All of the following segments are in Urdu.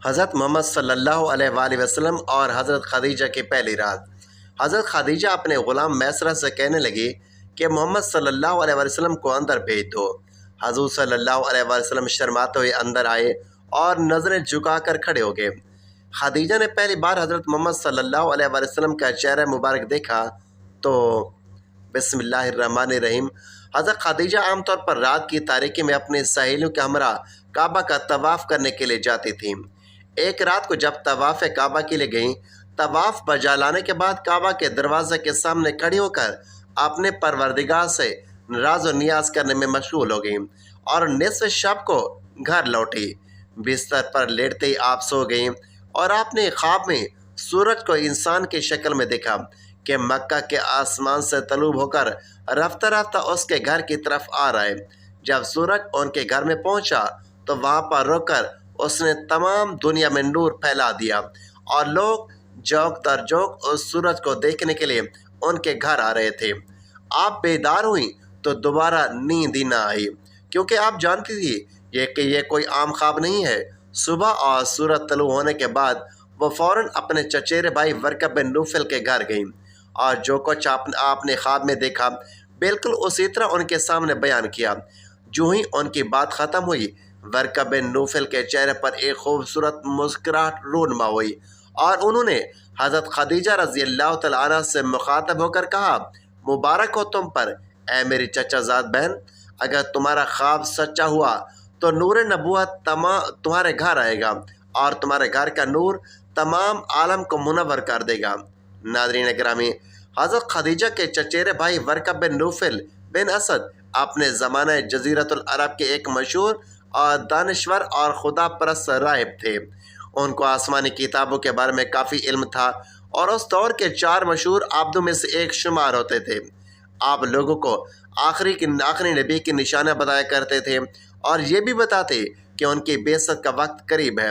حضرت محمد صلی اللہ علیہ وآلہ وسلم اور حضرت خدیجہ کی پہلی رات۔ حضرت خدیجہ اپنے غلام میسرہ سے کہنے لگی کہ محمد صلی اللہ علیہ وسلم کو اندر بھیج دو۔ حضور صلی اللہ علیہ وسلم شرماتے ہوئے اندر آئے اور نظریں جھکا کر کھڑے ہو گئے۔ خدیجہ نے پہلی بار حضرت محمد صلی اللہ علیہ وسلم کا چہرہ مبارک دیکھا تو بسم اللہ الرحمن الرحیم۔ حضرت خدیجہ عام طور پر رات کی تاریکی میں اپنی سہیلیوں کے ہمراہ کعبہ کا طواف کرنے کے لیے جاتی تھیں۔ ایک رات کو جب طواف کعبہ کے لیے گئیں، طواف بجا لانے کے بعد کعبہ کے دروازے کے سامنے کھڑی ہو کر اپنے پروردگار سے راز و نیاز کرنے میں مشغول ہو گئیں اور نصف شب کو گھر لوٹی۔ بستر پر لیٹتے ہی آپ سو گئیں اور آپ نے خواب میں سورج کو انسان کی شکل میں دیکھا کہ مکہ کے آسمان سے طلوع ہو کر رفتہ رفتہ اس کے گھر کی طرف آ رہا ہے۔ جب سورج ان کے گھر میں پہنچا تو وہاں پر رک کر اس نے تمام دنیا میں نور پھیلا دیا اور لوگ جوق در جوق اس سورج کو دیکھنے کے لیے ان کے گھر آ رہے تھے۔ آپ بیدار ہوئیں تو دوبارہ نیند ہی نہ آئی، کیونکہ آپ جانتی تھی کہ یہ کوئی عام خواب نہیں ہے۔ صبح اور سورج طلوع ہونے کے بعد وہ فوراً اپنے چچیرے بھائی ورقہ بن نوفل کے گھر گئیں اور جو کچھ آپ نے خواب میں دیکھا بالکل اسی طرح ان کے سامنے بیان کیا۔ جو ہی ان کی بات ختم ہوئی، ورقہ بن نوفل کے چہرے پر ایک خوبصورت مسکراہٹ رونما ہوئی اور انہوں نے حضرت خدیجہ رضی اللہ تعالیٰ عنہ سے مخاطب ہو کر کہا، مبارک ہو تم پر اے میری چچا زاد بہن، اگر تمہارا خواب سچا ہوا تو نور نبوت تمہارے گھر آئے گا اور تمہارے گھر کا نور تمام عالم کو منور کر دے گا۔ ناظرین گرامی، حضرت خدیجہ کے چچیرے بھائی ورقہ بن نوفل بن اسد اپنے زمانہ جزیرۃ العرب کے ایک مشہور اور دانشور اور خدا پرست راہب تھے۔ ان کو آسمانی کتابوں کے بارے میں کافی علم تھا اور اس دور کے 4 مشہور عابدوں میں سے ایک شمار ہوتے تھے۔ آپ لوگوں کو آخری نبی کی نشانیاں بتایا کرتے تھے اور یہ بھی بتاتے کہ ان کی بعثت کا وقت قریب ہے۔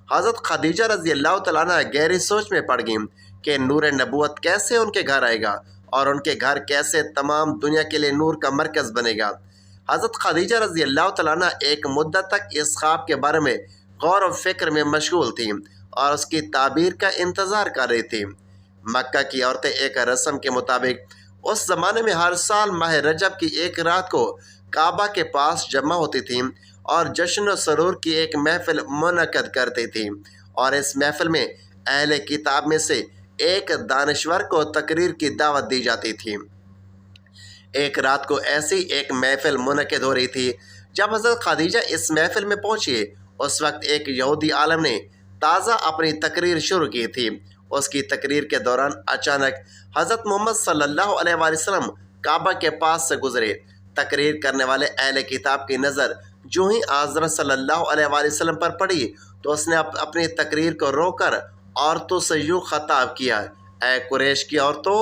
حضرت خدیجہ رضی اللہ تعالیٰ عنہ گہری سوچ میں پڑ گئیں کہ نور نبوت کیسے ان کے گھر آئے گا اور ان کے گھر کیسے تمام دنیا کے لیے نور کا مرکز بنے گا۔ حضرت خدیجہ رضی اللہ تعالیٰ عنہ ایک مدت تک اس خواب کے بارے میں غور و فکر میں مشغول تھیں اور اس کی تعبیر کا انتظار کر رہی تھیں۔ مکہ کی عورتیں ایک رسم کے مطابق اس زمانے میں ہر سال ماہ رجب کی ایک رات کو کعبہ کے پاس جمع ہوتی تھیں اور جشن و سرور کی ایک محفل منعقد کرتی تھیں، اور اس محفل میں اہل کتاب میں سے ایک دانشور کو تقریر کی دعوت دی جاتی تھی۔ ایک رات کو ایسی ایک محفل منعقد ہو رہی تھی۔ جب حضرت خدیجہ اس محفل میں پہنچی، اس وقت ایک یہودی عالم نے تازہ اپنی تقریر شروع کی تھی۔ اس کی تقریر کے دوران اچانک حضرت محمد صلی اللہ علیہ وآلہ وسلم کعبہ کے پاس سے گزرے۔ تقریر کرنے والے اہل کتاب کی نظر جو ہی حضرت صلی اللہ علیہ وآلہ وسلم پر پڑی تو اس نے اپنی تقریر کو روک کر عورتوں سے یوں خطاب کیا، اے قریش کی عورتوں،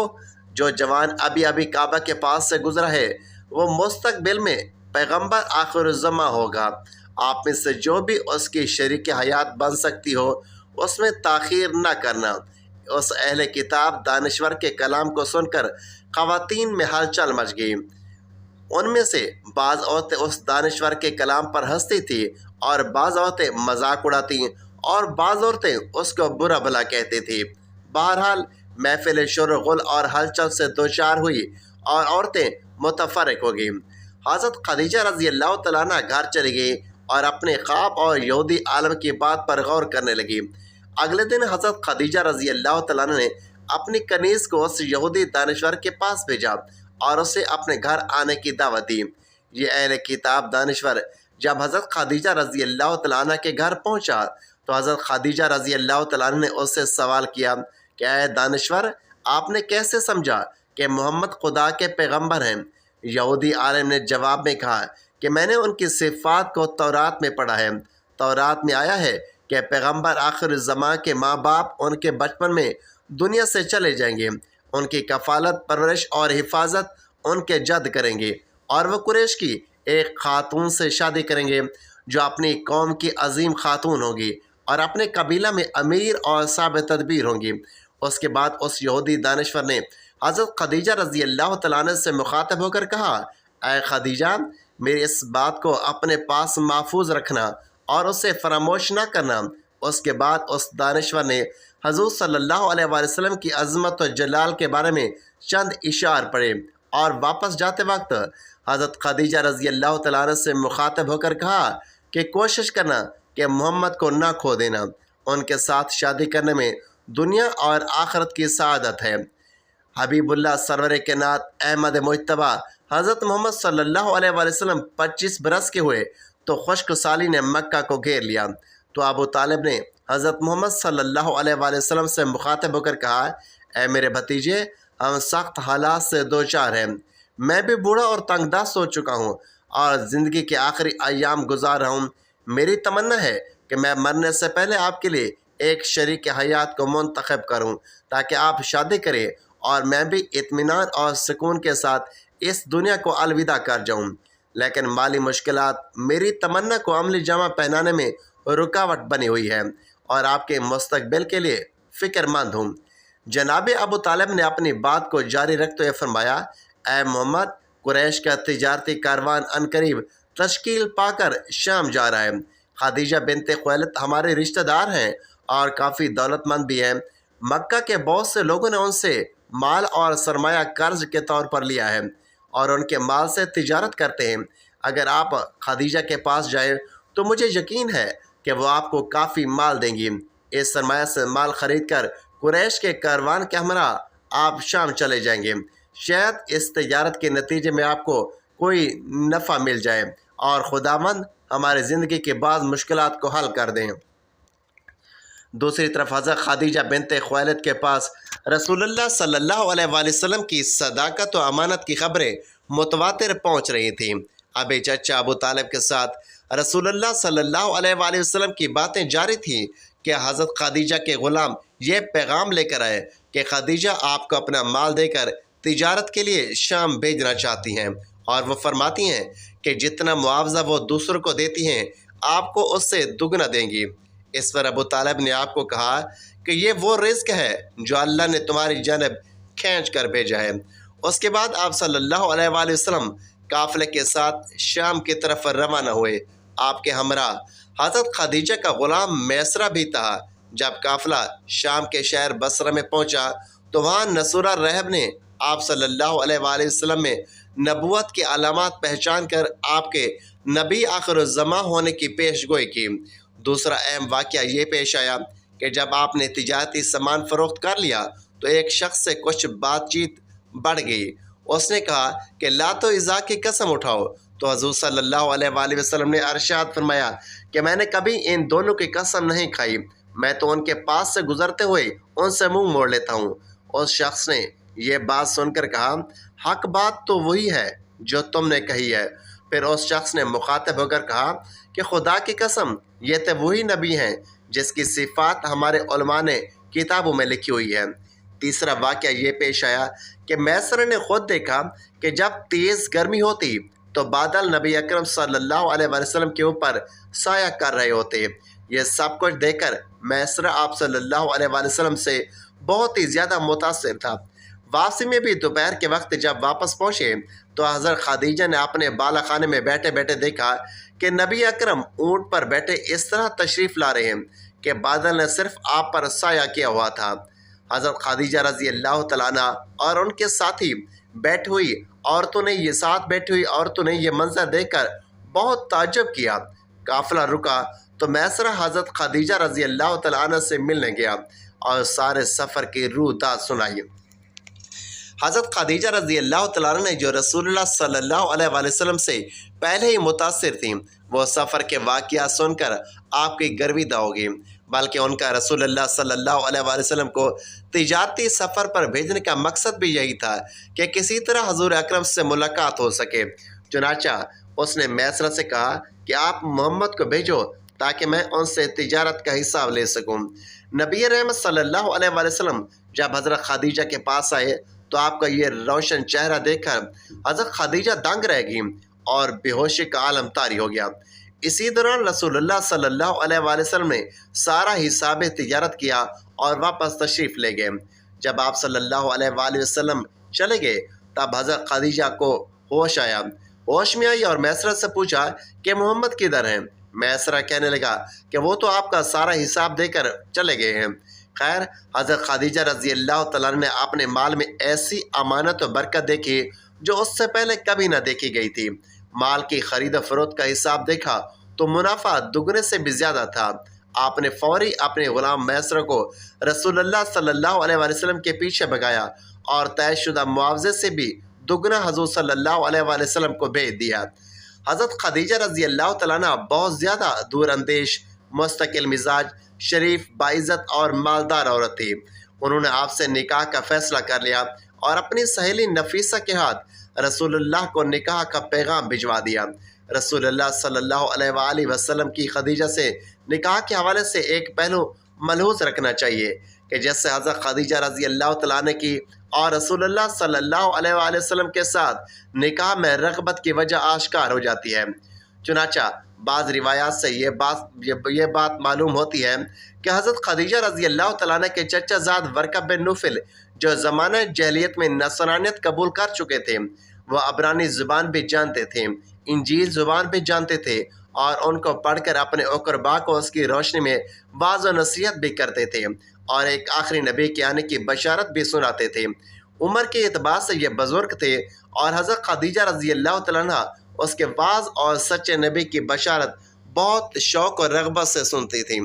جو جوان ابھی ابھی کعبہ کے پاس سے گزرا ہے وہ مستقبل میں پیغمبر آخر الزماں ہوگا۔ آپ میں سے جو بھی اس کی شریک حیات بن سکتی ہو اس میں تاخیر نہ کرنا۔ اس اہل کتاب دانشور کے کلام کو سن کر خواتین میں ہلچل مچ گئی۔ ان میں سے بعض عورتیں اس دانشور کے کلام پر ہنستی تھیں اور بعض عورتیں مذاق اڑاتی اور بعض عورتیں اس کو برا بھلا کہتی تھیں۔ بہرحال محفل شور و غل اور ہلچل سے دوچار ہوئی اور عورتیں متفرق ہو گئیں۔ حضرت خدیجہ رضی اللہ تعالیٰ عنہ گھر چلی گئی اور اپنے خواب اور یہودی عالم کی بات پر غور کرنے لگی۔ اگلے دن حضرت خدیجہ رضی اللہ تعالیٰ عنہ نے اپنی کنیز کو اس یہودی دانشور کے پاس بھیجا اور اسے اپنے گھر آنے کی دعوت دی۔ یہ اہل کتاب دانشور جب حضرت خدیجہ رضی اللہ تعالیٰ عنہ کے گھر پہنچا تو حضرت خدیجہ رضی اللہ تعالیٰ عنہ نے اس سے سوال کیا کہ اے دانشور، آپ نے کیسے سمجھا کہ محمد خدا کے پیغمبر ہیں؟ یہودی عالم نے جواب میں کہا کہ میں نے ان کی صفات کو تورات میں پڑھا ہے۔ تورات میں آیا ہے کہ پیغمبر آخر الزمان کے ماں باپ ان کے بچپن میں دنیا سے چلے جائیں گے، ان کی کفالت پرورش اور حفاظت ان کے جد کریں گے اور وہ قریش کی ایک خاتون سے شادی کریں گے جو اپنی قوم کی عظیم خاتون ہوگی اور اپنے قبیلہ میں امیر اور صاحب تدبیر ہوں گی۔ اس کے بعد اس یہودی دانشور نے حضرت خدیجہ رضی اللہ تعالیٰ عنہ سے مخاطب ہو کر کہا، اے خدیجہ، میری اس بات کو اپنے پاس محفوظ رکھنا اور اسے فراموش نہ کرنا۔ اس کے بعد اس دانشور نے حضور صلی اللہ علیہ وآلہ وسلم کی عظمت و جلال کے بارے میں چند اشعار پڑھے اور واپس جاتے وقت حضرت خدیجہ رضی اللہ تعالیٰ عنہ سے مخاطب ہو کر کہا کہ کوشش کرنا کہ محمد کو نہ کھو دینا، ان کے ساتھ شادی کرنے میں دنیا اور آخرت کی سعادت ہے۔ حبیب اللہ سرور کائنات احمد مجتبیٰ حضرت محمد صلی اللہ علیہ وآلہ وسلم 25 برس کے ہوئے تو خشک سالی نے مکہ کو گھیر لیا، تو ابو طالب نے حضرت محمد صلی اللہ علیہ وآلہ وسلم سے مخاطب ہو کر کہا، اے میرے بھتیجے، ہم سخت حالات سے دوچار ہیں، میں بھی بوڑھا اور تنگ دست ہو چکا ہوں اور زندگی کے آخری ایام گزار رہا ہوں۔ میری تمنا ہے کہ میں مرنے سے پہلے آپ کے لیے ایک شریک حیات کو منتخب کروں تاکہ آپ شادی کریں اور میں بھی اطمینان اور سکون کے ساتھ اس دنیا کو الوداع کر جاؤں، لیکن مالی مشکلات میری تمنا کو عملی جامہ پہنانے میں رکاوٹ بنی ہوئی ہے اور آپ کے مستقبل کے لیے فکر مند ہوں۔ جناب ابو طالب نے اپنی بات کو جاری رکھتے ہوئے فرمایا، اے محمد، قریش کا تجارتی کاروان عنقریب تشکیل پا کر شام جا رہا ہے۔ خدیجہ بنت خویلد ہمارے رشتہ دار ہیں اور کافی دولت مند بھی ہیں۔ مکہ کے بہت سے لوگوں نے ان سے مال اور سرمایہ قرض کے طور پر لیا ہے اور ان کے مال سے تجارت کرتے ہیں۔ اگر آپ خدیجہ کے پاس جائیں تو مجھے یقین ہے کہ وہ آپ کو کافی مال دیں گی۔ اس سرمایہ سے مال خرید کر قریش کے کاروان کے ہمراہ آپ شام چلے جائیں گے۔ شاید اس تجارت کے نتیجے میں آپ کو کوئی نفع مل جائے اور خداوند ہماری زندگی کے بعض مشکلات کو حل کر دیں۔ دوسری طرف حضرت خدیجہ بنت خویلد کے پاس رسول اللہ صلی اللہ علیہ وآلہ وسلم کی صداقت و امانت کی خبریں متواتر پہنچ رہی تھیں۔ ابی چچا ابو طالب کے ساتھ رسول اللہ صلی اللہ علیہ وآلہ وسلم کی باتیں جاری تھیں کہ حضرت خدیجہ کے غلام یہ پیغام لے کر آئے کہ خدیجہ آپ کو اپنا مال دے کر تجارت کے لیے شام بھیجنا چاہتی ہیں اور وہ فرماتی ہیں کہ جتنا معاوضہ وہ دوسروں کو دیتی ہیں آپ کو اس سے دگنا دیں گی۔ اس پر ابو طالب نے آپ کو کہا کہ یہ وہ رزق ہے جو اللہ نے تمہاری جانب کھینچ کر بھیجا ہے۔ اس کے بعد آپ صلی اللہ علیہ وآلہ وسلم قافلے کے ساتھ شام کی طرف روانہ ہوئے۔ آپ کے ہمراہ حضرت خدیجہ کا غلام میسرہ بھی تھا۔ جب قافلہ شام کے شہر بصرہ میں پہنچا تو وہاں نصورہ رہب نے آپ صلی اللہ علیہ وآلہ وسلم میں نبوت کی علامات پہچان کر آپ کے نبی آخر الزماں ہونے کی پیش گوئی کی۔ دوسرا اہم واقعہ یہ پیش آیا کہ جب آپ نے تجارتی سامان فروخت کر لیا تو ایک شخص سے کچھ بات چیت بڑھ گئی۔ اس نے کہا کہ لات و عزا کی قسم اٹھاؤ، تو حضور صلی اللہ علیہ وآلہ وسلم نے ارشاد فرمایا کہ میں نے کبھی ان دونوں کی قسم نہیں کھائی، میں تو ان کے پاس سے گزرتے ہوئے ان سے منہ موڑ لیتا ہوں۔ اس شخص نے یہ بات سن کر کہا، حق بات تو وہی ہے جو تم نے کہی ہے۔ پھر اس شخص نے مخاطب ہو کر کہا کہ خدا کی قسم، یہ تو وہی نبی ہیں جس کی صفات ہمارے علماء نے کتابوں میں لکھی ہوئی ہے۔ تیسرا واقعہ یہ پیش آیا کہ میسر نے خود دیکھا کہ جب تیز گرمی ہوتی تو بادل نبی اکرم صلی اللہ علیہ وسلم کے اوپر سایہ کر رہے ہوتے۔ یہ سب کچھ دیکھ کر میسر آپ صلی اللہ علیہ وسلم سے بہت ہی زیادہ متاثر تھا۔ واپسی میں بھی دوپہر کے وقت جب واپس پہنچے تو حضرت خدیجہ نے اپنے بالا خانے میں بیٹھے بیٹھے دیکھا کہ نبی اکرم اونٹ پر بیٹھے اس طرح تشریف لا رہے ہیں کہ بادل نے صرف آپ پر سایہ کیا ہوا تھا۔ حضرت خدیجہ رضی اللہ تعالیٰ عنہ اور ان کے ساتھی بیٹھی ہوئی عورتوں نے یہ منظر دیکھ کر بہت تعجب کیا۔ قافلہ رکا تو میسرہ حضرت خدیجہ رضی اللہ تعالیٰ عنہ سے ملنے گیا اور سارے سفر کی روح داد سنائی۔ حضرت خدیجہ رضی اللہ تعالیٰ عنہ نے جو رسول اللہ صلی اللہ علیہ وآلہ وسلم سے پہلے ہی متاثر تھیں، وہ سفر کے واقعات سن کر آپ کی گرویدہ ہو گئی، بلکہ ان کا رسول اللہ صلی اللہ علیہ وآلہ وسلم کو تجارتی سفر پر بھیجنے کا مقصد بھی یہی تھا کہ کسی طرح حضور اکرم سے ملاقات ہو سکے۔ چنانچہ اس نے میسرہ سے کہا کہ آپ محمد کو بھیجو تاکہ میں ان سے تجارت کا حساب لے سکوں۔ نبی رحمت صلی اللہ علیہ وآلہ وسلم جب حضرت خدیجہ کے پاس آئے تو آپ کا یہ روشن چہرہ دیکھ کر حضرت خدیجہ دنگ رہ گئی اور بے ہوشی کا عالم طاری ہو گیا۔ اسی دوران رسول اللہ صلی اللہ علیہ وآلہ وسلم نے سارا حساب تجارت کیا اور واپس تشریف لے گئے۔ جب آپ صلی اللہ علیہ وآلہ وسلم چلے گئے تب حضرت خدیجہ کو ہوش آیا۔ ہوش میں آئی اور میسرہ سے پوچھا کہ محمد کدھر ہیں؟ میسرہ کہنے لگا کہ وہ تو آپ کا سارا حساب دے کر چلے گئے ہیں۔ خیر، حضرت خدیجہ رضی اللہ تعالیٰ عنہ نے اپنے مال میں ایسی امانت و برکت دیکھی جو اس سے پہلے کبھی نہ دیکھی گئی تھی۔ مال کی خرید و فروخت کا حساب دیکھا تو منافع دگنے سے بھی زیادہ تھا۔ آپ نے فوری اپنے غلام میسرہ کو رسول اللہ صلی اللہ علیہ وآلہ وسلم کے پیچھے بھگایا اور طے شدہ معاوضے سے بھی دگنا حضور صلی اللہ علیہ وآلہ وسلم کو بھیج دیا۔ حضرت خدیجہ رضی اللہ تعالیٰ عنہ بہت زیادہ دور اندیش، مستقل مزاج، شریف، باعزت اور مالدار عورت تھی۔ انہوں نے آپ سے نکاح کا فیصلہ کر لیا اور اپنی سہیلی نفیسہ کے ہاتھ رسول اللہ کو نکاح کا پیغام بھجوا دیا۔ رسول اللہ صلی اللہ علیہ وآلہ وسلم کی خدیجہ سے نکاح کے حوالے سے ایک پہلو ملحوظ رکھنا چاہیے کہ جیسے حضرت خدیجہ رضی اللہ تعالیٰ عنہ کی اور رسول اللہ صلی اللہ علیہ وآلہ وسلم کے ساتھ نکاح میں رغبت کی وجہ آشکار ہو جاتی ہے۔ چنانچہ بعض روایات سے یہ بات معلوم ہوتی ہے کہ حضرت خدیجہ رضی اللہ تعالیٰ عنہ کے چچا زاد ورقہ بن نوفل جو زمانہ جاہلیت میں نصرانیت قبول کر چکے تھے، وہ عبرانی زبان بھی جانتے تھے، انجیل زبان بھی جانتے تھے اور ان کو پڑھ کر اپنے اقربا کو اس کی روشنی میں واعظ و نصیحت بھی کرتے تھے اور ایک آخری نبی کے آنے کی بشارت بھی سناتے تھے۔ عمر کے اعتبار سے یہ بزرگ تھے اور حضرت خدیجہ رضی اللہ تعالیٰ عنہ اس کے واعظ اور سچے نبی کی بشارت بہت شوق اور رغبت سے سنتی تھیں۔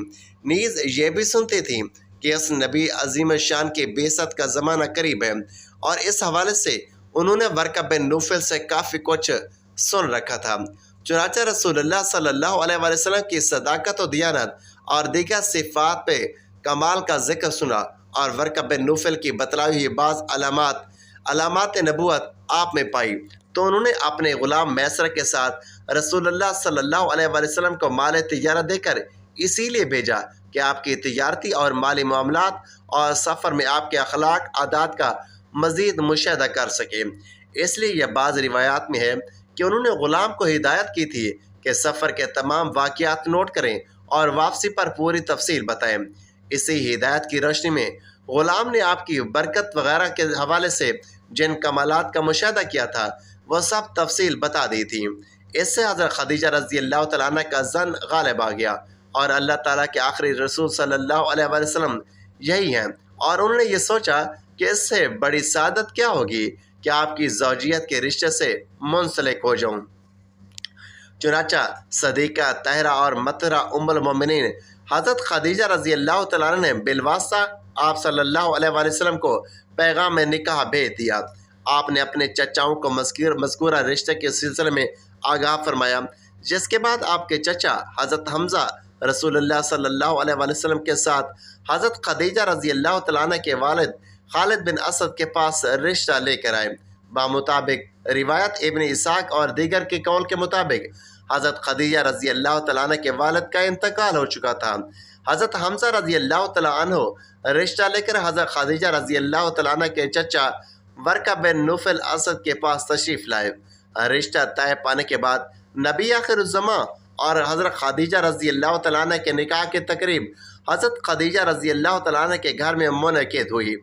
نیز یہ بھی سنتی تھیں کہ اس نبی عظیم شان کی بعثت کا زمانہ قریب ہے، اور اس حوالے سے انہوں نے ورقہ بن نوفل سے کافی کچھ سن رکھا تھا۔ چنانچہ رسول اللہ صلی اللہ علیہ وآلہ وسلم کی صداقت و دیانت اور دیگر صفات پہ کمال کا ذکر سنا اور ورقہ بن نوفل کی بتلائی ہوئی بعض علامات نبوت آپ میں پائی تو انہوں نے اپنے غلام میسرہ کے ساتھ رسول اللہ صلی اللہ علیہ وآلہ وسلم کو مال تجارت دے کر اسی لیے بھیجا کہ آپ کی تجارتی اور مالی معاملات اور سفر میں آپ کے اخلاق عادات کا مزید مشاہدہ کر سکے۔ اس لیے یہ بعض روایات میں ہے کہ انہوں نے غلام کو ہدایت کی تھی کہ سفر کے تمام واقعات نوٹ کریں اور واپسی پر پوری تفصیل بتائیں۔ اسی ہدایت کی روشنی میں غلام نے آپ کی برکت وغیرہ کے حوالے سے جن کمالات کا مشاہدہ کیا تھا وہ سب تفصیل بتا دی تھی۔ اس سے حضرت خدیجہ رضی اللہ تعالیٰ عنہ کا ظن غالب آ گیا اور اللہ تعالیٰ کے آخری رسول صلی اللہ علیہ وآلہ وسلم یہی ہیں، اور انہوں نے یہ سوچا کہ اس سے بڑی سعادت کیا ہوگی کہ آپ کی زوجیت کے رشتے سے منسلک ہو جاؤں۔ چنانچہ صدیقہ طاہرہ اور مطہرہ ام المومنین حضرت خدیجہ رضی اللہ تعالیٰ عنہ نے بالواسطہ آپ صلی اللہ علیہ وآلہ وسلم کو پیغام نکاح بھیج دیا۔ آپ نے اپنے چچاؤں کو مذکورہ رشتے کے سلسلے میں آگاہ فرمایا، جس کے بعد آپ کے چچا حضرت حمزہ رسول اللہ صلی اللہ علیہ وآلہ وسلم کے ساتھ حضرت خدیجہ رضی اللہ تعالیٰ عنہ کے والد خالد بن اسد کے پاس رشتہ لے کر آئے۔ بمطابق روایت ابن اسحاق اور دیگر کے قول کے مطابق حضرت خدیجہ رضی اللہ تعالیٰ عنہ کے والد کا انتقال ہو چکا تھا۔ حضرت حمزہ رضی اللہ تعالیٰ عنہ رشتہ لے کر حضرت خدیجہ رضی اللہ تعالیٰ عنہ کے چچا ورقہ بن نوفل اسد کے پاس تشریف لائے۔ رشتہ طے پانے کے بعد نبی آخر الزماں اور حضرت خدیجہ رضی اللہ تعالیٰ عنہ کے نکاح کی تقریب حضرت خدیجہ رضی اللہ تعالیٰ عنہ کے گھر میں منعقد ہوئی۔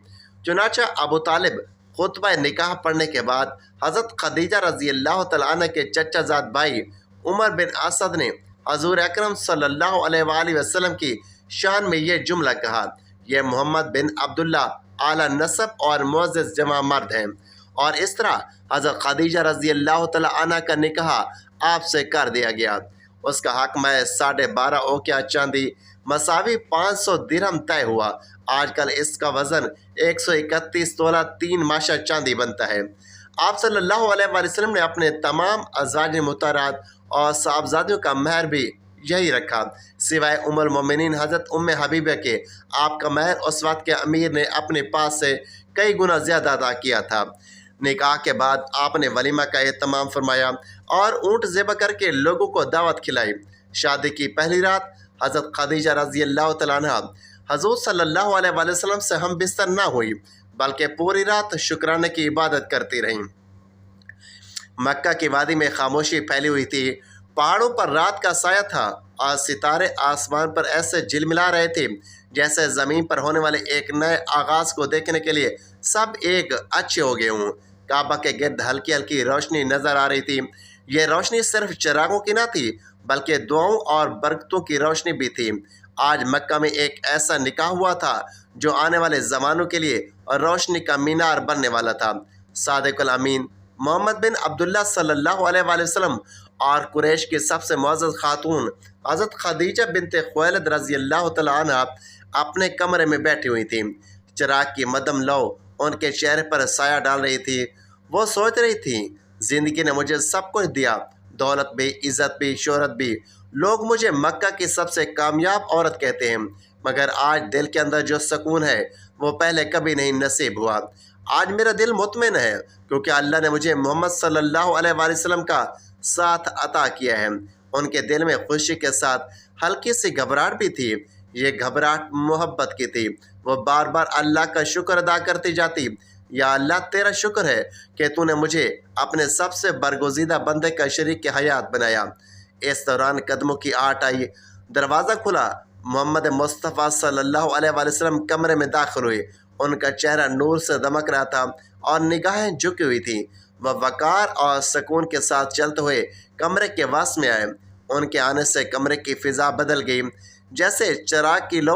چنانچہ ابو طالب خطبہ نکاح پڑھنے کے بعد حضرت خدیجہ رضی اللہ تعالیٰ عنہ کے چچا زاد بھائی عمر بن اسد نے حضور اکرم صلی اللہ علیہ وآلہ وسلم کی شان میں یہ جملہ کہا، یہ محمد بن عبداللہ اعلیٰ نسب اور معزز جمع مرد ہیں، اور اس طرح حضرت خدیجہ رضی اللہ تعالیٰ عنہ کا نکاح آپ سے کر دیا گیا۔ اس کا حق میں 12.5 اوقیہ چاندی مساوی 500 درہم طے ہوا۔ آج کل اس کا وزن 131 تولہ 3 ماشہ چاندی بنتا ہے۔ آپ صلی اللہ علیہ وآلہ وسلم نے اپنے تمام ازواج مطہرات اور صاحبزادیوں کا مہر بھی یہی رکھا، سوائے ام المومنین حضرت ام حبیبہ کے۔ آپ کا مہر اس وقت کے امیر نے اپنے پاس سے کئی گنا زیادہ ادا کیا تھا۔ نکاح کے بعد آپ نے ولیمہ کا اہتمام فرمایا اور اونٹ ذبح کر کے لوگوں کو دعوت کھلائی۔ شادی کی پہلی رات حضرت خدیجہ رضی اللہ تعالیٰ عنہ حضور صلی اللہ علیہ وآلہ وسلم سے ہم بستر نہ ہوئی، بلکہ پوری رات شکرانے کی عبادت کرتی رہیں۔ مکہ کی وادی میں خاموشی پھیلی ہوئی تھی، پہاڑوں پر رات کا سایہ تھا اور ستارے آسمان پر ایسے جھلملا رہے تھے جیسے زمین پر ہونے والے ایک نئے آغاز کو دیکھنے کے لیے سب ایک اچھے ہو گئے ہوں۔ کعبہ کے گرد ہلکی ہلکی روشنی نظر آ رہی تھی۔ یہ روشنی صرف چراغوں کی نہ تھی بلکہ دعاؤں اور برکتوں کی روشنی بھی تھی۔ آج مکہ میں ایک ایسا نکاح ہوا تھا جو آنے والے زمانوں کے لیے روشنی کا مینار بننے والا تھا۔ صادق الامین محمد بن عبداللہ صلی اللہ علیہ وآلہ وسلم اور قریش کی سب سے معزز خاتون حضرت خدیجہ بنت خویلد رضی اللہ تعالیٰ عنہ اپنے کمرے میں بیٹھی ہوئی تھیں۔ چراغ کی مدھم لو ان کے چہرے پر سایہ ڈال رہی تھی۔ وہ سوچ رہی تھی، زندگی نے مجھے سب کچھ دیا، دولت بھی، عزت بھی، شہرت بھی۔ لوگ مجھے مکہ کی سب سے کامیاب عورت کہتے ہیں، مگر آج دل کے اندر جو سکون ہے وہ پہلے کبھی نہیں نصیب ہوا۔ آج میرا دل مطمئن ہے کیونکہ اللہ نے مجھے محمد صلی اللہ علیہ وآلہ وسلم کا ساتھ عطا کیا ہے۔ ان کے دل میں خوشی کے ساتھ ہلکی سی گھبراہٹ بھی تھی۔ یہ گھبراہٹ محبت کی تھی۔ وہ بار بار اللہ کا شکر ادا کرتی جاتی، یا اللہ تیرا شکر ہے کہ تو نے مجھے اپنے سب سے برگزیدہ بندے کا شریک حیات بنایا۔ اس دوران قدموں کی آہٹ آئی، دروازہ کھلا، محمد مصطفیٰ صلی اللہ علیہ وآلہ وسلم کمرے میں داخل ہوئے۔ ان کا چہرہ نور سے دمک رہا تھا اور نگاہیں جھکی ہوئی تھیں۔ وہ وقار اور سکون کے ساتھ چلتے ہوئے کمرے کے وسط میں آئے۔ ان کے آنے سے کمرے کی فضا بدل گئی، جیسے چراغ کی لو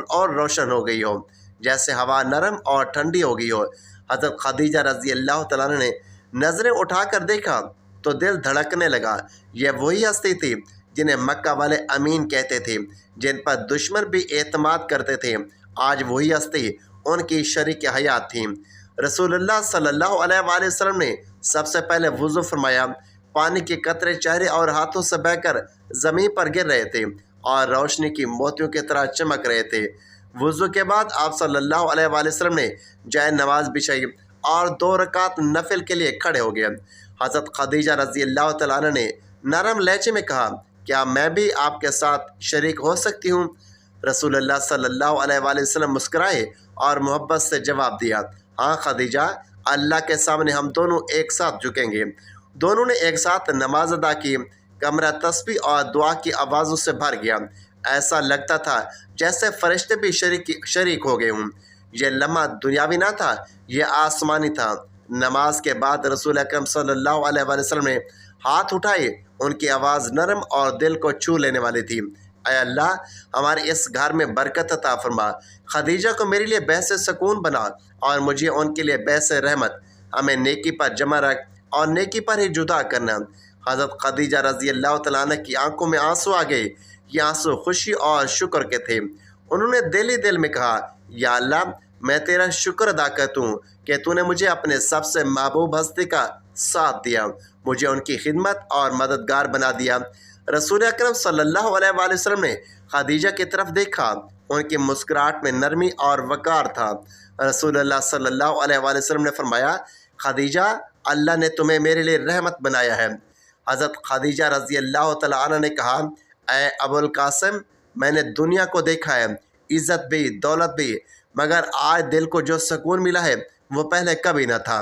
اور روشن ہو گئی ہو، جیسے ہوا نرم اور ٹھنڈی ہو گئی ہو۔ حضرت خدیجہ رضی اللہ تعالیٰ عنہ نے نظریں اٹھا کر دیکھا تو دل دھڑکنے لگا۔ یہ وہی ہستی تھی جنہیں مکہ والے امین کہتے تھے، جن پر دشمن بھی اعتماد کرتے تھے۔ آج وہی ہستی ان کی شریک حیات تھی۔ رسول اللہ صلی اللہ علیہ وآلہ وسلم نے سب سے پہلے وضو فرمایا۔ پانی کے قطرے چہرے اور ہاتھوں سے بہہ کر زمین پر گر رہے تھے اور روشنی کی موتیوں کی طرح چمک رہے تھے۔ وضو کے بعد آپ صلی اللہ علیہ وآلہ وسلم نے جائے نماز بچھائی اور 2 رکعت نفل کے لیے کھڑے ہو گئے۔ حضرت خدیجہ رضی اللہ تعالیٰ عنہ نے نرم لہجے میں کہا، کیا میں بھی آپ کے ساتھ شریک ہو سکتی ہوں؟ رسول اللہ صلی اللہ علیہ وآلہ وسلم مسکرائے اور محبت سے جواب دیا، ہاں خدیجہ، اللہ کے سامنے ہم دونوں ایک ساتھ جھکیں گے۔ دونوں نے ایک ساتھ نماز ادا کی۔ کمرہ تسبیح اور دعا کی آوازوں سے بھر گیا۔ ایسا لگتا تھا جیسے فرشتے بھی شریک ہو گئے ہوں۔ یہ لمحہ دنیاوی نہ تھا، یہ آسمانی تھا۔ نماز کے بعد رسول اکرم صلی اللہ علیہ وآلہ وسلم نے ہاتھ اٹھائے۔ ان کی آواز نرم اور دل کو چھو لینے والی تھی، اے اللہ، ہمارے اس گھر میں برکت عطا فرما، خدیجہ کو میرے لیے باعث سکون بنا اور مجھے ان کے لیے باعث رحمت، ہمیں نیکی پر جمع رکھ اور نیکی پر ہی جدا کرنا۔ حضرت خدیجہ رضی اللہ تعالیٰ عنہ کی آنکھوں میں آنسو آ گئے۔ یہ آنسو خوشی اور شکر کے تھے۔ انہوں نے دل ہی دل میں کہا، یا اللہ، میں تیرا شکر ادا کرتا ہوں کہ تو نے مجھے اپنے سب سے محبوب ہستی کا ساتھ دیا، مجھے ان کی خدمت اور مددگار بنا دیا۔ رسول اکرم صلی اللہ علیہ وآلہ وسلم نے خدیجہ کی طرف دیکھا۔ ان کی مسکراہٹ میں نرمی اور وقار تھا۔ رسول اللہ صلی اللہ علیہ وآلہ وسلم نے فرمایا، خدیجہ، اللہ نے تمہیں میرے لیے رحمت بنایا ہے۔ حضرت خدیجہ رضی اللہ تعالیٰ عنہ نے کہا، اے ابو القاسم، میں نے دنیا کو دیکھا ہے، عزت بھی، دولت بھی، مگر آج دل کو جو سکون ملا ہے وہ پہلے کبھی نہ تھا۔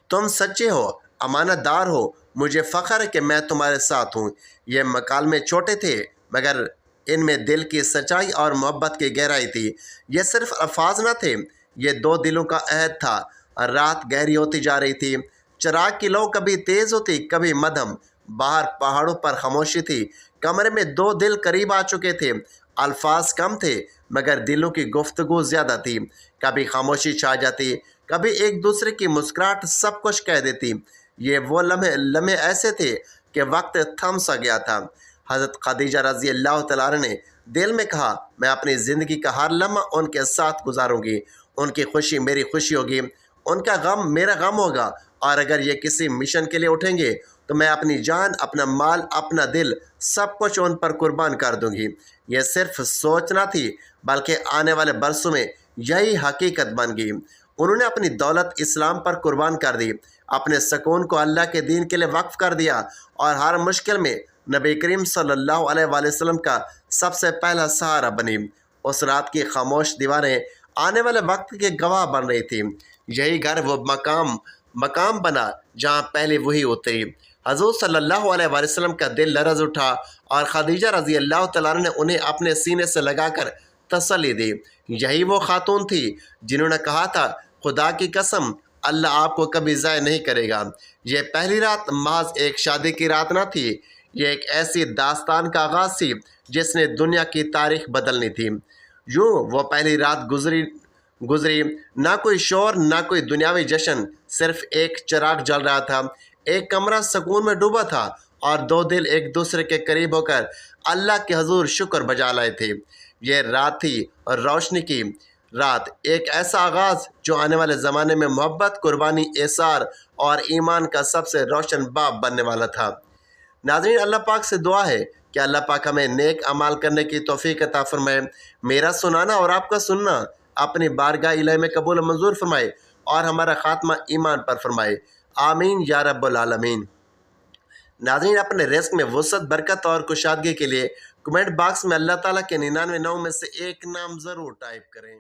تم سچے ہو، امانت دار ہو، مجھے فخر ہے کہ میں تمہارے ساتھ ہوں۔ یہ مکالمے چھوٹے تھے مگر ان میں دل کی سچائی اور محبت کی گہرائی تھی۔ یہ صرف الفاظ نہ تھے، یہ 2 دلوں کا عہد تھا۔ رات گہری ہوتی جا رہی تھی۔ چراغ کی لو کبھی تیز ہوتی، کبھی مدھم۔ باہر پہاڑوں پر خاموشی تھی۔ کمرے میں 2 دل قریب آ چکے تھے۔ الفاظ کم تھے مگر دلوں کی گفتگو زیادہ تھی۔ کبھی خاموشی چھا جاتی، کبھی ایک دوسرے کی مسکراہٹ سب کچھ کہہ دیتی۔ یہ وہ لمحے ایسے تھے کہ وقت تھم سا گیا تھا۔ حضرت خدیجہ رضی اللہ تعالیٰ عنہ نے دل میں کہا، میں اپنی زندگی کا ہر لمحہ ان کے ساتھ گزاروں گی۔ ان کی خوشی میری خوشی ہوگی، ان کا غم میرا غم ہوگا، اور اگر یہ کسی مشن کے لیے اٹھیں گے تو میں اپنی جان، اپنا مال، اپنا دل، سب کچھ ان پر قربان کر دوں گی۔ یہ صرف سوچ نہ تھی بلکہ آنے والے برسوں میں یہی حقیقت بن گئی۔ انہوں نے اپنی دولت اسلام پر قربان کر دی، اپنے سکون کو اللہ کے دین کے لیے وقف کر دیا، اور ہر مشکل میں نبی کریم صلی اللہ علیہ وآلہ وسلم کا سب سے پہلا سہارا بنی۔ اس رات کی خاموش دیواریں آنے والے وقت کے گواہ بن رہی تھیں۔ یہی گھر وہ مقام بنا جہاں پہلے وہی اتری۔ حضور صلی اللہ علیہ وآلہ وسلم کا دل لرز اٹھا اور خدیجہ رضی اللہ تعالیٰ عنہ نے انہیں اپنے سینے سے لگا کر تسلی دی۔ یہی وہ خاتون تھی جنہوں نے کہا تھا، خدا کی قسم، اللہ آپ کو کبھی ضائع نہیں کرے گا۔ یہ پہلی رات محض ایک شادی کی رات نہ تھی، یہ ایک ایسی داستان کا آغاز تھی جس نے دنیا کی تاریخ بدلنی تھی۔ یوں وہ پہلی رات گزری، نہ کوئی شور نہ کوئی دنیاوی جشن، صرف ایک چراغ جل رہا تھا، ایک کمرہ سکون میں ڈوبا تھا اور دو دل ایک دوسرے کے قریب ہو کر اللہ کے حضور شکر بجا لائے تھے۔ یہ رات تھی اور روشنی کی رات، ایک ایسا آغاز جو آنے والے زمانے میں محبت، قربانی، ایثار اور ایمان کا سب سے روشن باب بننے والا تھا۔ ناظرین، اللہ پاک سے دعا ہے کہ اللہ پاک ہمیں نیک اعمال کرنے کی توفیق عطا فرمائے، میرا سنانا اور آپ کا سننا اپنی بارگاہ الہی میں قبول و منظور فرمائے اور ہمارا خاتمہ ایمان پر فرمائے، آمین یا رب العالمین۔ ناظرین، اپنے رزق میں وسعت، برکت اور کشادگی کے لیے کمنٹ باکس میں اللہ تعالیٰ کے 99 ناموں میں سے ایک نام ضرور ٹائپ کریں۔